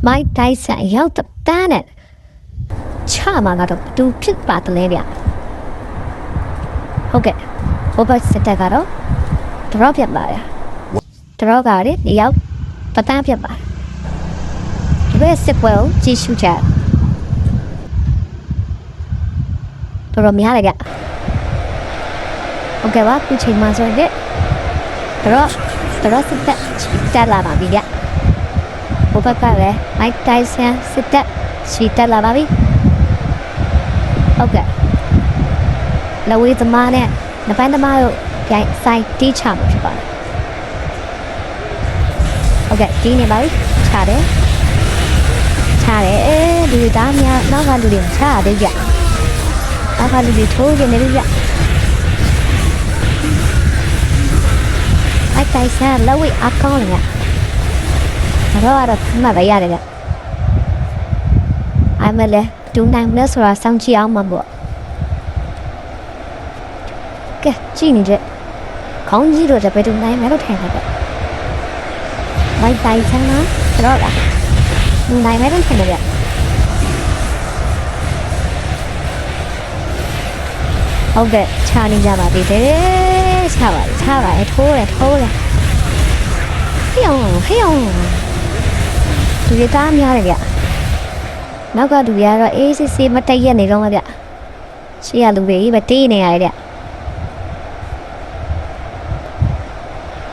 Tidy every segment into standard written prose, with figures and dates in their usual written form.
မိုက်တိုက်ဆန်ရောက်တန်းနဲ့ချမှာကတော့တူဖြစ်ပါတယ်လေဗျဟုတ်ကဲ့ဟိုဘက်စစ်တပ်ကတော့ drop ပြတ်ပါရ drop ကလေဒီရောက်ပတန်းပြတ်ပါဒီဘက်စစ်ပွဲကိုကြည့်ရှုကြတော်များလေဗျဟုတ်ကဲ့ပါခုချိန်မှာဆိုရင်dropစစ်တပ်တက်လာပါပြီဗျဟိုဘက်ကလည်းမိုက်တိုက်ဆန်စစ်တပ်ရှိတက်လာပါပြီဟုတ်ကဲ့လဝေးသမားနဲ့နပန်းသမားတို့ပြိုင်ဆိုင်တီးချမှာဖြစ်ပါတယ်ဟုတ်ကဲ့တီးနေပါပြီချတယ်ဒီသားများနောက်ကလူတွေချရတယ်ကြနောက်ကလူတွေထိုးနေတယ်ကြမိုက်တိုက်ဆန်လဝေးအကောင်းလေတော့မှတ်ပါရတယ်ဗျအမလဲဒူနိုင်မလဲဆိုတာစောင့်ကြည့်အောင်မှာပေါ့ကဲကြည့်နေကြခေါင်းကြီးတို့တပည့်ဒူနိုင်မလို့ထိုင်တယ်ဗျမိုက်တိုင်ဆန်းလားတော့လားဒူနိုင်မလို့ထိုင်တယ်ဗျဟုတ်ကဲ့ချနေကြပါသေးတယ်ချပါထိုးတယ်ဟေ့အောင်သူရသားများတယ်ဗျနောက်ကသူရတော့အေးစစ်စစ်မတက်ရက်နေတော့ဗျရှေ့ရလူတွေပဲတေးနေရတယ်ဗျ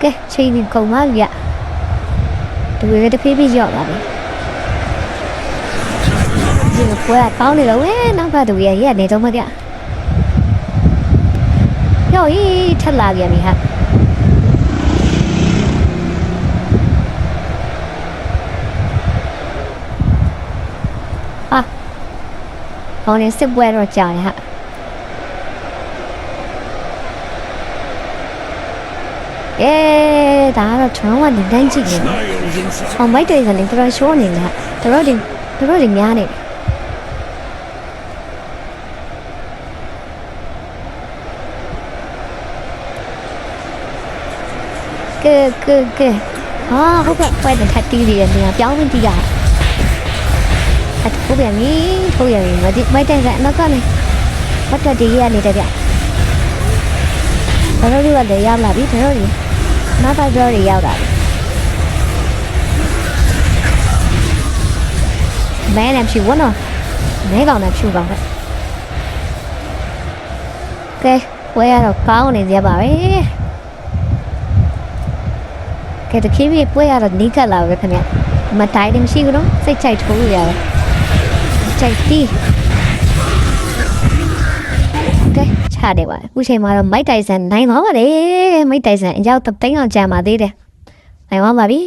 ကဲချိန်ကြီးကုန်ပါဗျသူရတဖေးဖေးရောက်လာပြီဒီပွဲကောင်းနေတော့ဝဲနောက်ကသူရရက်နေတော့မဗျရောဤထက်လာပြန်ပြီဟာခေါင်းနဲ့စစ်ပွဲတော့ကြာတယ်ဟာဒါကတော့ကျွန်တော်ကနေတိုင်းကြည့်နေတယ်။မိုက်တယ်ဆိုရင်တော်ရှိုးနေတယ်ဟာတော်တွေများနေတယ်ကဲဟာဟုတ်ကဲ့ပွဲတဲ့ထပ်တီးရတယ်နေရာပြောင်းမတီးရတယ်ထိုးပြန်ပြီမိုက်တိုင်ကအနောက်ကနေဘတ်တည်းရနေတယ်ဗျဒါတို့ကလည်းရောက်လာပြီဒါတို့နောက်ကကြောတွေရောက်လာပြီမဲနဲ့ဖြူဝနော်မဲကောင်နဲ့ဖြူကောင်ပဲကဲဝဲရတော့ကောင်းနေကြပါပဲကဲတခေးပြေပွဲရတော့နီးကပ်လာပဲခင်ဗျမတိုင်းတယ်မရှိဘူးနော်စိတ်ချိုက်ထိုးရတယ်ကြိုက်တီးကဲချတယ်ပါအခုချိန်မှာတော့မိုက်တိုင်ဆန်နိုင်သွားပါလေမိုက်တိုင်ဆန်အရောက်သိန်းအောင်ကြာပါသေးတယ်နိုင်သွားပါပြီ